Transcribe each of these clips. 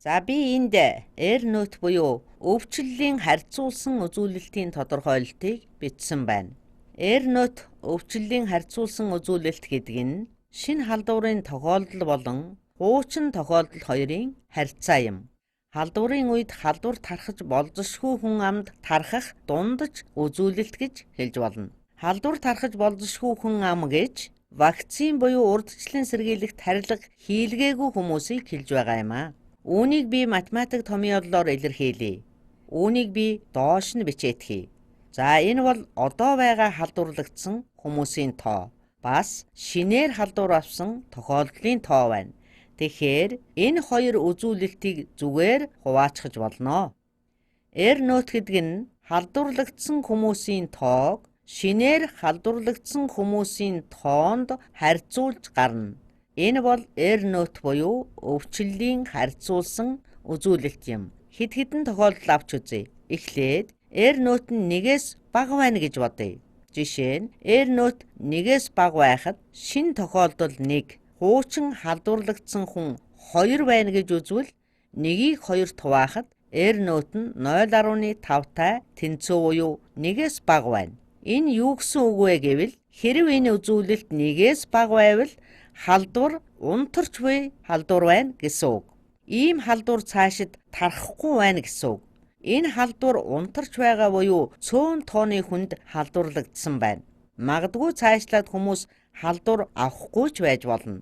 За би энд AirNote буюу өвчлөлийн харьцуулсан үзүүлэлтийн тодорхойлолтыг бичсэн байна. AirNote өвчлөлийн харьцуулсан үзүүлэлт гэдэг нь шинэ халдварын тохиолдол болон хуучин тохиолдол хоёрын харьцаа юм. Халдварын үед халдвар тархаж болзошгүй хүн амд тархах дундаж үзүүлэлт гэж хэлж болно. Халдвар тархаж болзошгүй хүн ам гэж вакцин буюу урдчлан сэргийлэх тарилга хийлгээгүй хүмүүсийг хэлж байгаа юм аа. Үүнийг би математик томьёолоор илэрхийлье. Үүнийг би доош нь бичээдхий. За энэ бол одоо байгаа халдварлагдсан хүмүүсийн тоо. Бас шинээр халдвар авсан тохиолдлын тоо байна. Тэгэхээр энэ хоёр үзүүлэлтийг зүгээр хуваачхаж болно. AirNote гэдэг нь халдварлагдсан хүмүүсийн тоог шинээр халдварлагдсан хүмүүсийн тоонд харьцуулж гарна. Энэ бол AirNote буюу өвчлөлийн харьцуулсан үзүүлэлт юм. Хэд хэдэн тохиолдол авч үзье. Эхлээд AirNote нь 1-ээс бага байна гэж бодъё. Жишээ нь AirNote 1-ээс бага байхад шинэ тохиолдол 1, хуучин халдварлагдсан хүн 2 байна гэж үзвэл 1-ийг 2 хуваахад AirNote нь 0.5-тай тэнцүү буюу 1-ээс бага байна. Энэ юу гэсэн үг вэ гэвэл хэрэв энэ үзүүлэлт 1-ээс бага байвал халдвар унтарч буй халдвар байна гэсэн үг. Ийм халдвар цаашид тарахгүй байна гэсэн үг. Энэ халдвар унтарч байгаа буюу цөөн тооны хүнд халдварлагдсан байна. Магадгүй цаашлаад хүмүүс халдвар авахгүй ч байж болно.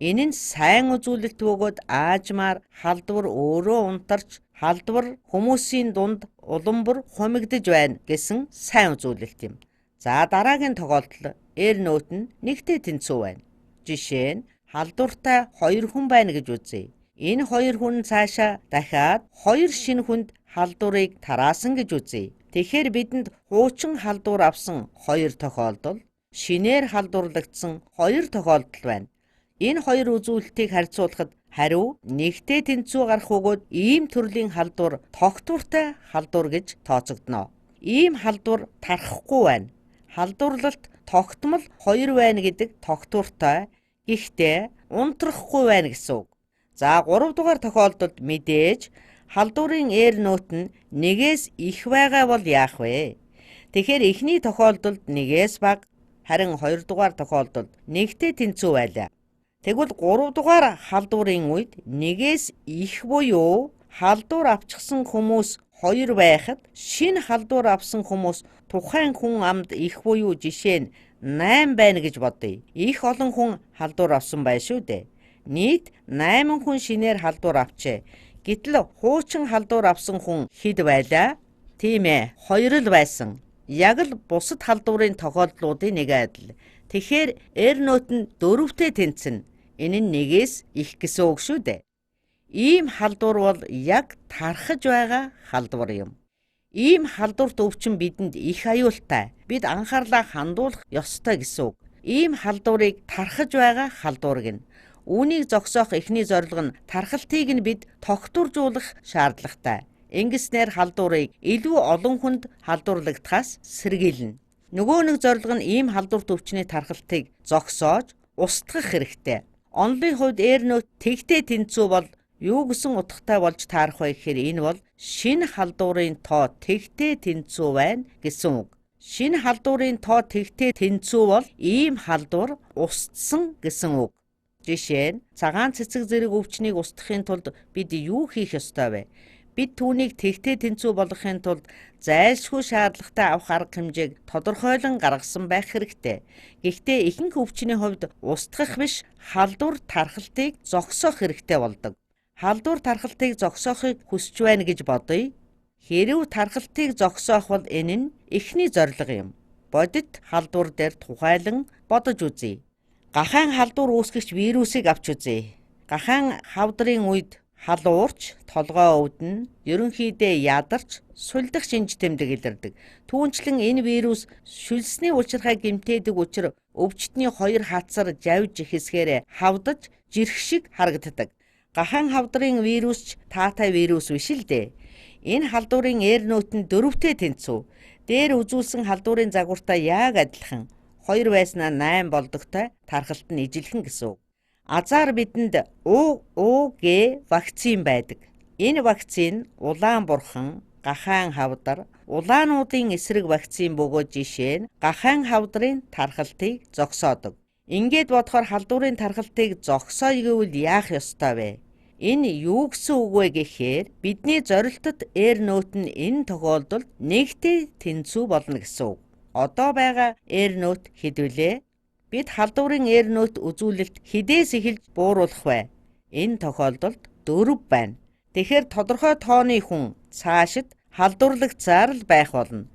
Энэ нь сайн үзүүлэлт бөгөөд аажмаар халдвар өөрөө унтарч халдвар хүмүүсийн дунд улам бүр хумигдж байна гэсэн сайн үзүүлэлт юм. За дараагийн тохиолдол AirNote нь 1-тэй тэнцүү байна. Жишээ нь халдвартай 2 хүн байна гэж үзье. Энэ 2 хүн цаашаа дахиад 2 шинэ хүнд халдварыг тараасан гэж үзье. Тэгэхээр бидэнд хуучин халдвар авсан 2 тохиолдол, шинээр халдварлагдсан 2 тохиолдол байна. Энэ 2 үзүүлэлтийг харьцуулахад хариу 1-тэй тэнцүү гарах бөгөөд ийм төрлийн халдвар тогтвортой халдвар гэж тооцогдно. Ийм халдвар тархахгүй байна. Халдварлалт тогтмол 2 байна гэдэг тогтвортой, гэхдээ унтрахгүй байна гэсэн үг. За 3 дугаар тохиолдолд мэдээж халдварын AirNote нь 1-ээс их байгаа бол яах вэ? Тэгэхээр эхний тохиолдолд 1-ээс бага, харин 2 дугаар тохиолдолд 1-тэй тэнцүү байлаа. Тэгвэл 3 дугаар халдварын үед 1-ээс их буюу халдвар авчихсан хүмүүс 2 байхад шинэ халдвар авсан хүмүүс тухайн хүн амд их буюу жишээ нь 8 байна гэж бодъё. Их олон хүн халдвар авсан байх шүү дээ. Нийт 8 хүн шинээр халдвар авчээ. Гэтэл хуучин халдвар авсан хүн хэд байлаа? Тийм ээ, 2 л байсан. Яг л бусад халдварын тохиолдлуудын нэг адил. Тэгэхээр AirNote нь 4-тэй тэнцэнэ. Энэ нь 1-ээс их гэсэн үг шүү дээ. Ийм халдвар бол яг тархаж байгаа халдвар юм. Ийм халдварт өвчин бидэнд их аюултай. Бид анхаарлаа хандуулах ёстой гэсэн үг. Ийм халдварыг тархаж байгаа халдвар гэнэ. Үүнийг зогсоох эхний зорилго нь тархалтыг нь бид тогтворжуулах шаардлагатай. Ингэснээр халдварыг илүү олон хүнд халдварлагдахаас сэргийлнэ. Нөгөө нэг зорилго нь ийм халдварт өвчний тархалтыг зогсоож устгах хэрэгтэй. Онлын хувьд AirNote тэгтэй тэнцүү бол юу гэсэн утгатай болж таарах вэ гэхээр энэ бол шинэ халдварын тоо тэгтэй тэнцүү байна гэсэн үг. Шинэ халдварын тоо тэгтэй тэнцүү бол ийм халдвар устсан гэсэн үг. Жишээ нь цагаан цэцэг зэрэг өвчнийг устгахын тулд бид юу хийх ёстой вэ? Бид түүнийг тэгтэй тэнцүү болгохын тулд зайлшгүй шаардлагатай авах арга хэмжээг тодорхойлон гаргасан байх хэрэгтэй. Гэхдээ ихэнх өвчний хувьд устгах биш, халдвар тархалтыг зогсоох хэрэгтэй болдог. Халдвар тархалтыг зогсоохыг хүсэж байна гэж бодъё. Хэрэв тархалтыг зогсоох бол энэ нь эхний зорилго юм. Бодит халдвар дээр тухайлан бодож үзье. Гахаан халдвар үүсгэгч вирусыг авч үзье. Гахаан хавдрын үед хал уурч, толгой өвдөн, ерөнхийдөө ядарч, сулдах шинж тэмдэг илэрдэг. Түүнчлэн энэ вирус шүлсний улчирхай гэмтээдэг учраас өвчтний 2 хацар жавж хэсгээр хавдаж жирх шиг харагддаг. Гахаан хавдрын вирус ч таатай вирус биш л дээ. Энэ халдварын AirNote нь 4-тэй тэнцүү. Дээр үзүүлсэн халдварын загвартай яг адилхан. 2 байснаа 8 болдогтой тархалт нь ижилхэн гэсэн үг. Азар бидэнд УГ вакцин байдаг. Энэ вакцин улаан бурхан, гахаан хавдар, улаануудын эсрэг вакцин бөгөөд жишээ нь гахаан хавдрын тархалтыг зогсоодог. Ингээд бодохоор халдварын тархалтыг зогсооё гэвэл яах ёстой вэ? Энэ юу гэсэн үг вэ гэхээр бидний зорилтод нөт нь энэ тохиолдолд нэгтэй тэнцүү болно гэсэн үг. Одоо байгаа нөт хэд вүлээ? Бид халдварын нөт үзүүлэлт хідээс эхэлж бууруулах вэ? Энэ тохиолдолд 4 байна. Тэгэхээр тодорхой тооны хүн цаашид халдварлагцаар л байх болно.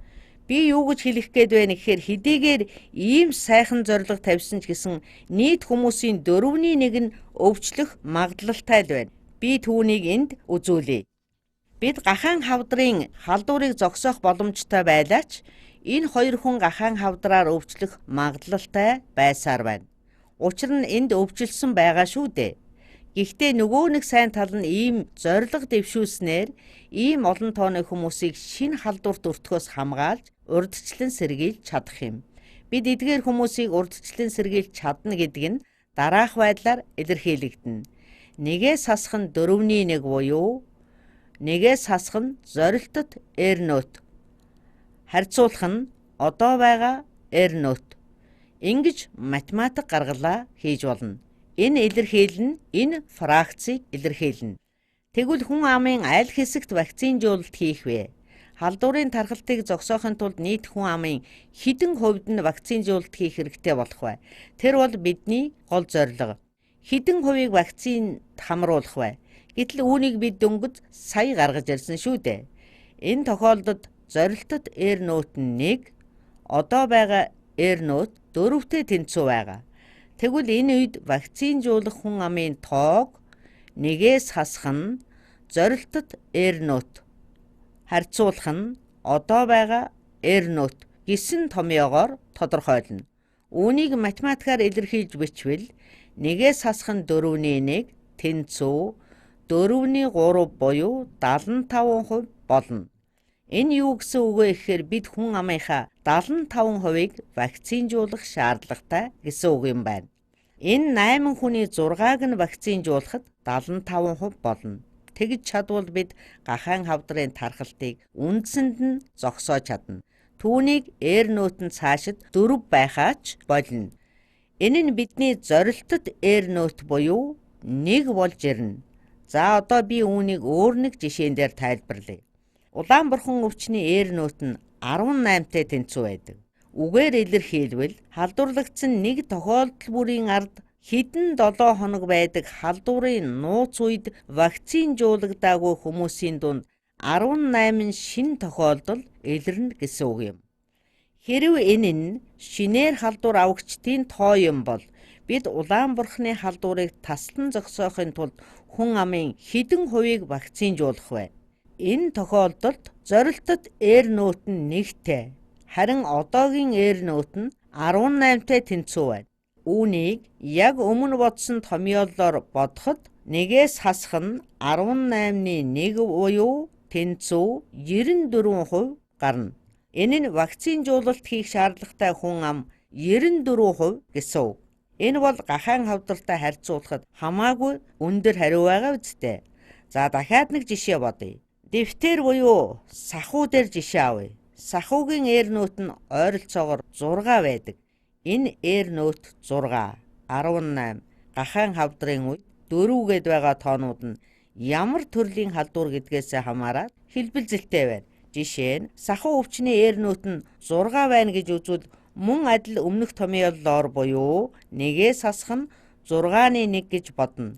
Би юу гэж хэлэх гээд байна гэхээр хэдийгээр ийм сайхан зориг тавьсан ч гэсэн нийт хүмүүсийн 4/1 нь өвчлөх магадлалтай л байна. Би түүнийг энд үзүүлье. Бид гахаан хавдрын халдварыг зогсоох боломжтой байлаач энэ хоёр хүн гахаан хавдраар өвчлөх магадлалтай байсаар байна. Учир нь энд өвчлсөн байгаа шүү дээ. Гэхдээ нөгөө нэг сайн тал нь ийм зориг дэвшүүлснээр ийм олон тооны хүмүүсийг шинэ халдварт өртөхөөс хамгаалж урьдчилан сэргийлж чадах юм. Бид эдгээр хүмүүсийг урьдчилан сэргийлж чадна гэдэг нь дараах байдлаар илэрхийлэгдэнэ. Нэгээс хасах нь 4/1 буюу нэгээс хасах нь зорилтод нөт. Харьцуулах нь одоо байгаа нөт. Ингэж математик гаргалаа хийж болно. Энэ илэрхийлэл нь энэ фракцийг илэрхийлнэ. Тэгвэл хүн амын аль хэсэгт вакцинжуулалт хийх вэ? Халдварын тархалтыг зогсоохын тулд нийт хүн амын хэдэн хувьд нь вакцинжуулалт хийх хэрэгтэй болох вэ? Тэр бол бидний гол зорилго. Хэдэн хувийг вакцинд хамруулах вэ? Гэтэл үүнийг бид дөнгөж сая гаргаж ирсэн шүү дээ. Энэ тохиолдолд зорилтод нөт нь 1, одоо байгаа нөт 4-тэй тэнцүү байгаа. Тэгвэл энэ үед вакцинжуулах хүн амын тоог нэгээс хасах нь зорилтод нөт. Харьцуулах нь одоо байгаа нөт гэсэн томьёогоор тодорхойлно. Үүнийг математикаар илэрхийлж бичвэл нэгээс хасах нь 4/1 тэнцүү 4/3 буюу 75% болно. Энэ юу гэсэн үг вэ гэхээр бид хүн амынхаа 75%-ийг вакцинжуулах шаардлагатай гэсэн үг юм байна. Энэ 8 хүний 6-г нь вакцинжуулахад 75% болно. Тэгж чадвал бид гахаан хавдрын тархалтыг үндсэнд нь зогсоож чадна. Түүнийг нөт нь цаашид 4 байхаач болно. Энэ нь бидний зорилтод нөт буюу 1 болж ирнэ. За одоо би үүнийг өөр нэг жишээн дээр тайлбарлая. Улаан бурхан өвчний нөт нь 18-тэй тэнцүү байдаг. Үгээр илэрхийлвэл халдварлагдсан нэг тохиолдол бүрийн ард хэдэн 7 хоног байдаг халдварын нууц үед вакцинжуулагдаагүй хүмүүсийн дунд 18 шинэ тохиолдол илэрнэ гэсэн үг юм. Хэрв энэ нь шинээр халдвар авагчдын тоо юм бол бид улаан бурхны халдварыг таслан зогсоохын тулд хүн амын хэдэн хувийг вакцинжуулах вэ? Энэ тохиолдолд зорилтод нөт нь 1-тэй. Харин одоогийн нөт нь 18-тэй тэнцүү байна. Үүнийг яг өмнө бодсон томьёолоор бодоход нэгээс хасах нь 18/1 буюу тэнцүү 94% гарна. Энэ нь вакцинжуулалт хийх шаардлагатай хүн ам 94% гэсэн үг. Энэ бол гахаан хавдартай харьцуулахад хамаагүй өндөр хариу байгаа үсттэй. За дахиад нэг жишээ бодъё. Дэвтэр буюу сахуу дээр жишээ авъя. Сахуугийн нөт нь ойролцоогоор 6 байдаг. Энэ нөт 6, 18 гахаан хавдрын үед 4 гээд байгаа тоонууд нь ямар төрлийн халдвар гэдгээс хамаарат хэлбэлзэлтэй байна. Жишээ нь сахуу өвчний нөт нь 6 байна гэж үзвэл мөн адил өмнөх томьёолоор буюу нэгээс хасах нь 6/1 гэж бодно.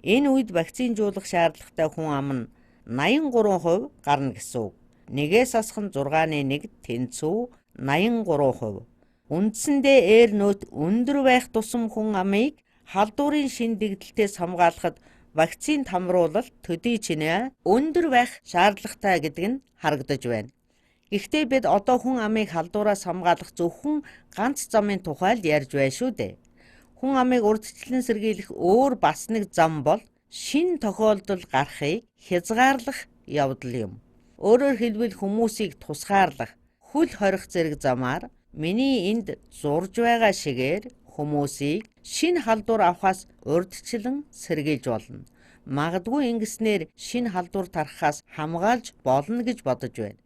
Энэ үед вакцинжуулах шаардлагатай хүн ам нь 83% гарна гэсэн үг. Нэгээс хасах нь 6/1 тэнцүү 83%. Үндсэндээ нөт өндөр байх тусам хүн амыг халдварын шиндэгдэлтээс хамгаалахад вакцинд хамруулалт төдий чинээ өндөр байх шаардлагатай гэдэг нь харагдаж байна. Гэхдээ бид одоо хүн амыг халдвараас хамгаалах зөвхөн ганц замын тухай л ярьж байна шүү дээ. Хүн амыг урьдчилан сэргийлэх өөр бас нэг зам бол шинэ тохиолдол гарахыг хязгаарлах явдал юм. Өөрөөр хэлбэл хүмүүсийг тусгаарлах, хөл хорих зэрэг замаар миний энд зурж байгаа шигээр хүмүүсийг шинэ халдвар авахаас урьдчилан сэргийлж болно. магадгүй ингэснээр шинэ халдвар тархахаас хамгаалж болно гэж бодож байна.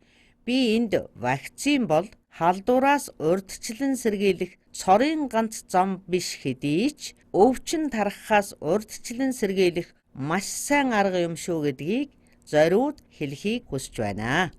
Би энд вакцин бол халдвараас урьдчилан сэргийлэх цорын ганц зам биш хэдий ч өвчин тархахаас урьдчилан сэргийлэх маш сайн арга юм шүү гэдгийг зориуд хэлхийг хүсэж байна.